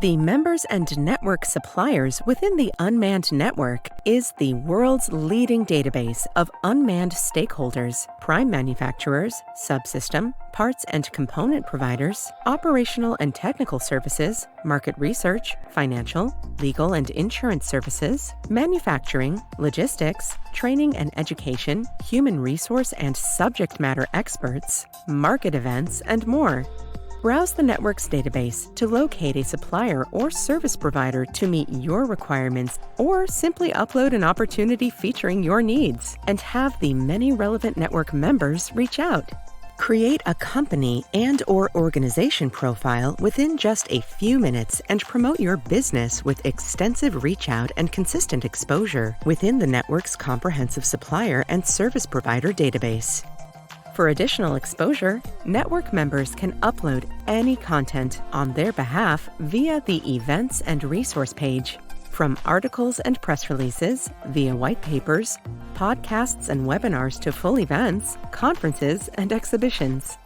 The members and network suppliers within the Unmanned network is the world's leading database of unmanned stakeholders, prime manufacturers, subsystem, parts and component providers, operational and technical services, market research, financial, legal and insurance services, manufacturing, logistics, training and education, human resource and subject matter experts, market events, and more. Browse the network's database to locate a supplier or service provider to meet your requirements, or simply upload an opportunity featuring your needs and have the many relevant network members reach out. Create a company and/or organization profile within just a few minutes and promote your business with extensive reach out and consistent exposure within the network's comprehensive supplier and service provider database. For additional exposure, network members can upload any content on their behalf via the Events and Resource page, from articles and press releases, via white papers, podcasts and webinars to full events, conferences, and exhibitions.